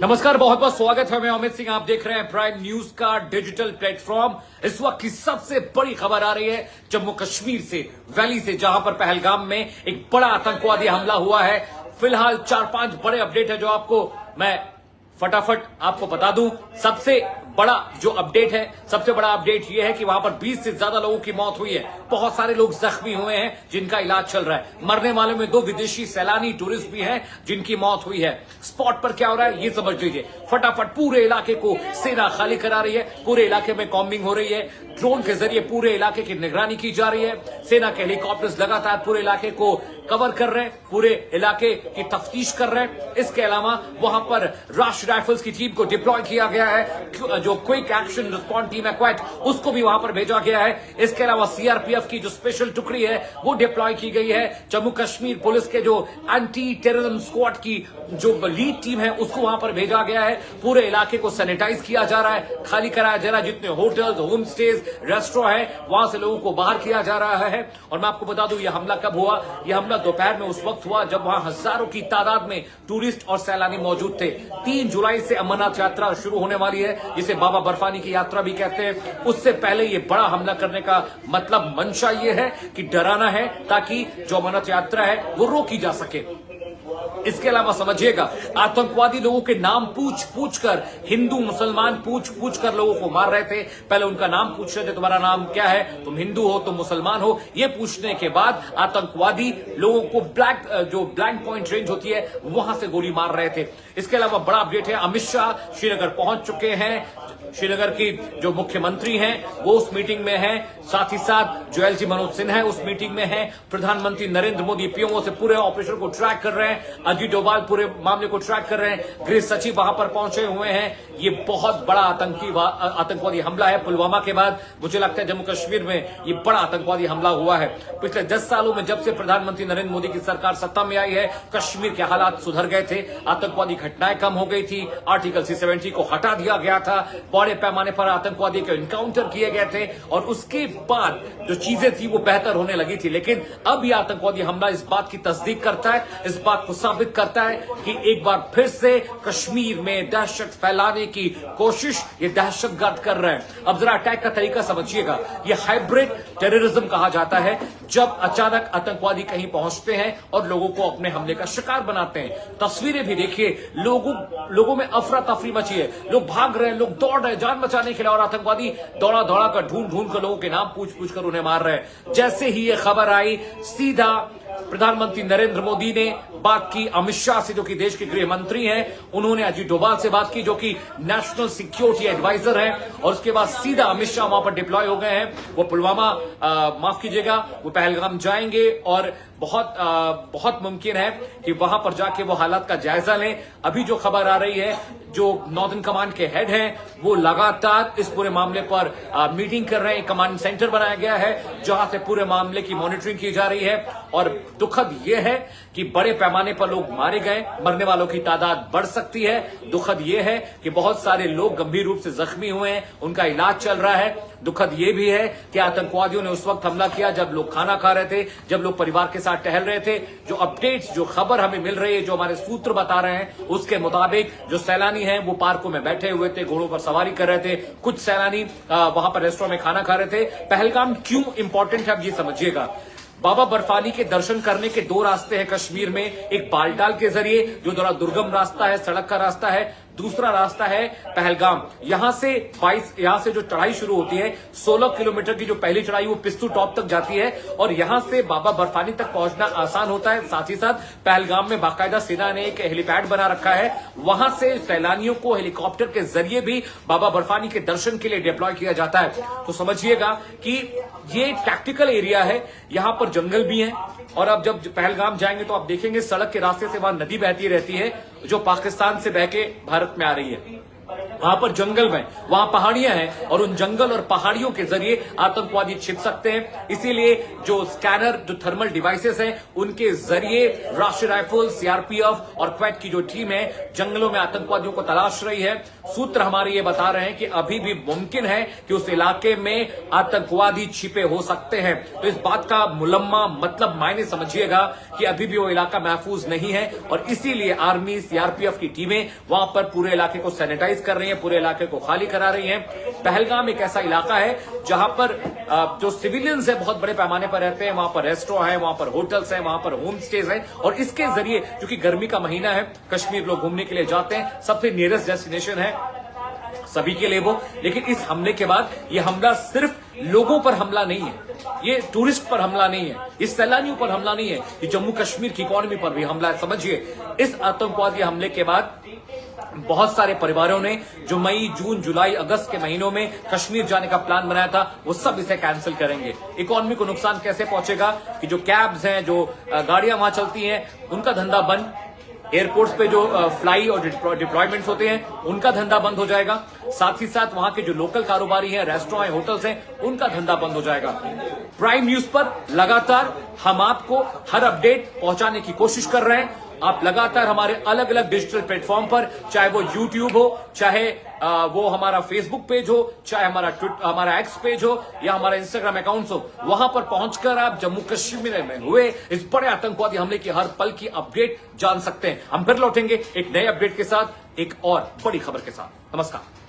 नमस्कार, बहुत बहुत स्वागत है। मैं अमित सिंह, आप देख रहे हैं प्राइम न्यूज का डिजिटल प्लेटफॉर्म। इस वक्त की सबसे बड़ी खबर आ रही है जम्मू कश्मीर से, वैली से, जहां पर पहलगाम में एक बड़ा आतंकवादी हमला हुआ है। फिलहाल 4-5 बड़े अपडेट है जो आपको मैं फटाफट आपको बता दूं। सबसे बड़ा जो अपडेट है, सबसे बड़ा अपडेट यह है कि वहां पर 20 से ज्यादा लोगों की मौत हुई है। बहुत सारे लोग जख्मी हुए हैं जिनका इलाज चल रहा है। मरने वालों में 2 विदेशी सैलानी टूरिस्ट भी हैं जिनकी मौत हुई है। स्पॉट पर क्या हो रहा है ये समझ लीजिए। फटाफट पूरे इलाके को सेना खाली करा रही है। पूरे इलाके में कॉम्बिंग हो रही है। ड्रोन के जरिए पूरे इलाके की निगरानी की जा रही है। सेना के हेलीकॉप्टर्स लगातार पूरे इलाके को कवर कर रहे हैं, पूरे इलाके की तफ्तीश कर रहे हैं। इसके अलावा वहां पर राष्ट्रीय राइफल्स की टीम को डिप्लॉय किया गया है। जो क्विक एक्शन रिस्पॉन्स टीम है क्वैट, उसको भी वहां पर भेजा गया है। इसके अलावा सीआरपीएफ की जो स्पेशल टुकड़ी है वो डिप्लॉय की गई है। जम्मू कश्मीर पुलिस के जो एंटी टेररिज्म स्क्वाड की जो लीड टीम है उसको वहां पर भेजा गया है। पूरे इलाके को सैनिटाइज किया जा रहा है, खाली कराया जा रहा है। जितने होटल्स, होम स्टेज, रेस्टोरेंट है, वहां से लोगों को बाहर किया जा रहा है। और मैं आपको बता दूं यह हमला कब हुआ। यह हमला दोपहर में उस वक्त हुआ जब वहां हजारों की तादाद में टूरिस्ट और सैलानी मौजूद थे। 3 जुलाई से अमरनाथ यात्रा शुरू होने वाली है, जिसे बाबा बर्फानी की यात्रा भी कहते हैं। उससे पहले ये बड़ा हमला करने का मतलब मंशा ये है कि डराना है ताकि जो अमरनाथ यात्रा है वो रोकी जा सके। इसके अलावा समझिएगा, आतंकवादी लोगों के नाम पूछ कर, हिंदू मुसलमान पूछ कर लोगों को मार रहे थे। पहले उनका नाम पूछ रहे थे, तुम्हारा नाम क्या है, तुम हिंदू हो, तुम मुसलमान हो। ये पूछने के बाद आतंकवादी लोगों को ब्लैंक पॉइंट रेंज होती है वहां से गोली मार रहे थे। इसके अलावा बड़ा अपडेट है, अमित शाह श्रीनगर पहुंच चुके हैं। श्रीनगर की जो मुख्यमंत्री हैं वो उस मीटिंग में हैं। साथ ही साथ जो एलजी मनोज सिन्हा है उस मीटिंग में है। प्रधानमंत्री नरेंद्र मोदी पीएमओ से पूरे ऑपरेशन को ट्रैक कर रहे हैं। अजीत डोभाल पूरे मामले को ट्रैक कर रहे हैं। गृह सचिव वहां पर पहुंचे हुए हैं। ये बहुत बड़ा आतंकवादी हमला है। पुलवामा के बाद मुझे लगता है जम्मू कश्मीर में ये बड़ा आतंकवादी हमला हुआ है। पिछले 10 सालों में जब से प्रधानमंत्री नरेंद्र मोदी की सरकार सत्ता में आई है, कश्मीर के हालात सुधर गए थे, आतंकवादी घटनाएं कम हो गई थी, आर्टिकल 370 को हटा दिया गया था, बड़े पैमाने पर आतंकवादी के इनकाउंटर किए गए थे और उसके बाद जो चीजें थी वो बेहतर होने लगी थी। लेकिन अब यह आतंकवादी हमला इस बात की तस्दीक करता है, इस बात को साबित करता है कि एक बार फिर से कश्मीर में दहशत फैलाने की कोशिश ये दहशतगर्द कर रहे हैं। अब जरा अटैक का तरीका समझिएगा। ये हाइब्रिड टेररिज्म कहा जाता है, जब अचानक आतंकवादी कहीं पहुंचते हैं और लोगों को अपने हमले का शिकार बनाते हैं। तस्वीरें भी देखिए, लोगों में अफरा तफरी मची है, लोग भाग रहे हैं, लोग दौड़ रहे हैं जान बचाने के लिए, और आतंकवादी दौड़ा कर ढूंढ कर लोगों के नाम पूछ कर उन्हें मार रहे हैं। जैसे ही ये खबर आई, सीधा प्रधानमंत्री नरेंद्र मोदी ने बात की अमित शाह से, जो कि देश के गृह मंत्री हैं। उन्होंने अजीत डोभाल से बात की, जो कि नेशनल सिक्योरिटी एडवाइजर हैं, और उसके बाद सीधा अमित शाह वहां पर डिप्लॉय हो गए हैं। वो पुलवामा माफ कीजिएगा, वो पहलगाम जाएंगे और बहुत मुमकिन है कि वहां पर जाके वो हालात का जायजा लें। अभी जो खबर आ रही है, जो नॉर्दर्न कमांड के हेड हैं वो लगातार इस पूरे मामले पर मीटिंग कर रहे हैं। कमांड सेंटर बनाया गया है जहां से पूरे मामले की मॉनिटरिंग की जा रही है। और दुखद यह है कि बड़े पैमाने पर लोग मारे गए, मरने वालों की तादाद बढ़ सकती है। दुखद यह है कि बहुत सारे लोग गंभीर रूप से जख्मी हुए हैं, उनका इलाज चल रहा है। दुखद यह भी है कि आतंकवादियों ने उस वक्त हमला किया जब लोग खाना खा रहे थे, जब लोग परिवार के साथ टहल रहे थे। जो अपडेट्स, जो खबर हमें मिल रही है, जो हमारे सूत्र बता रहे हैं, उसके मुताबिक जो सैलानी हैं वो पार्कों में बैठे हुए थे, घोड़ों पर सवारी कर रहे थे। कुछ सैलानी वहां पर रेस्टोरेंट में खाना खा रहे थे। पहलगाम क्यों इंपॉर्टेंट है अब ये समझिएगा। बाबा बर्फानी के दर्शन करने के 2 रास्ते हैं कश्मीर में। एक बालटाल के जरिए, जो थोड़ा दुर्गम रास्ता है, सड़क का रास्ता है। दूसरा रास्ता है पहलगाम। यहां से जो चढ़ाई शुरू होती है, 16 किलोमीटर की जो पहली चढ़ाई वो पिस्तू टॉप तक जाती है, और यहां से बाबा बर्फानी तक पहुंचना आसान होता है। साथ ही साथ पहलगाम में बाकायदा सेना ने एक हेलीपैड बना रखा है, वहां से सैलानियों को हेलीकॉप्टर के जरिए भी बाबा बर्फानी के दर्शन के लिए डिप्लॉय किया जाता है। तो समझिएगा कि ये टैक्टिकल एरिया है, यहां पर जंगल भी है। और अब जब पहलगाम जाएंगे तो आप देखेंगे सड़क के रास्ते से वहां नदी बहती रहती है, जो पाकिस्तान से बह के भारत में आ रही है। वहां पर जंगल में, वहां पहाड़ियां हैं और उन जंगल और पहाड़ियों के जरिए आतंकवादी छिप सकते हैं। इसीलिए जो स्कैनर, जो थर्मल डिवाइसेस हैं, उनके जरिए राष्ट्रीय राइफल, सीआरपीएफ और क्वैट की जो टीम है जंगलों में आतंकवादियों को तलाश रही है। सूत्र हमारे ये बता रहे हैं कि अभी भी मुमकिन है कि उस इलाके में आतंकवादी छिपे हो सकते हैं। तो इस बात का मुलम्मा मतलब मायने समझिएगा कि अभी भी वो इलाका महफूज नहीं है और इसीलिए आर्मी, सीआरपीएफ की टीमें वहां पर पूरे इलाके को सैनिटाइज कर रही हैं, पूरे इलाके को खाली करा रही हैं। पहलगाम एक ऐसा इलाका है जहां पर जो सिविलियंस है बहुत बड़े पैमाने पर रहते हैं, वहां पर रेस्टोरेंट है, वहां पर होटल्स हैं, वहां पर होम स्टेज है और इसके जरिए, क्योंकि गर्मी का महीना है, कश्मीर लोग घूमने के लिए जाते हैं, सबसे नियरेस्ट डेस्टिनेशन है सभी के लिए वो। लेकिन इस हमले के बाद ये हमला सिर्फ लोगों पर हमला नहीं है, ये टूरिस्ट पर हमला नहीं है, इस सैलानियों पर हमला नहीं है, ये जम्मू कश्मीर की इकोनॉमी पर भी हमला है। समझिए, इस आतंकवादी हमले के बाद बहुत सारे परिवारों ने जो मई, जून, जुलाई, अगस्त के महीनों में कश्मीर जाने का प्लान बनाया था, वो सब इसे कैंसिल करेंगे। इकोनॉमी को नुकसान कैसे पहुंचेगा कि जो कैब्स हैं, जो गाड़ियां वहां चलती हैं, उनका धंधा बंद। एयरपोर्ट्स पे जो फ्लाई और डिप्लॉयमेंट्स होते हैं, उनका धंधा बंद हो जाएगा। साथ ही साथ वहां के जो लोकल कारोबारी हैं, रेस्टोरेंट, होटल्स हैं, उनका धंधा बंद हो जाएगा। प्राइम न्यूज पर लगातार हम आपको हर अपडेट पहुंचाने की कोशिश कर रहे हैं। आप लगातार हमारे अलग अलग डिजिटल प्लेटफॉर्म पर, चाहे वो यूट्यूब हो, चाहे वो हमारा फेसबुक पेज हो, चाहे हमारा एक्स पेज हो या हमारा इंस्टाग्राम अकाउंट हो, वहां पर पहुंचकर आप जम्मू कश्मीर में हुए इस बड़े आतंकवादी हमले की हर पल की अपडेट जान सकते हैं। हम फिर लौटेंगे एक नए अपडेट के साथ, एक और बड़ी खबर के साथ। नमस्कार।